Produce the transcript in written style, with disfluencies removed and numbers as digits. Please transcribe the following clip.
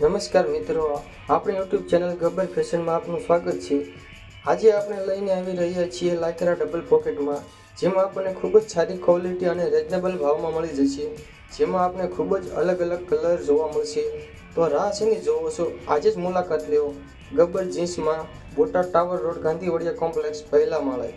નમસ્કાર મિત્રો, આપણી યુટ્યુબ ચેનલ ગબ્બર ફેશનમાં આપનું સ્વાગત છે। આજે આપણે લઈને આવી રહ્યા છીએ લાયકરા ડબલ પોકેટમાં, જેમાં આપણને ખૂબ જ સારી ક્વોલિટી અને રીઝનેબલ ભાવમાં મળી જશે, જેમાં આપણે ખૂબ જ અલગ અલગ કલર જોવા મળશે। તો રાહ શેની જોવો છો, આજે જ મુલાકાત લેવો ગબ્બર જીન્સમાં, Botad tower road, Gandhivadiya complex, પહેલા માળે।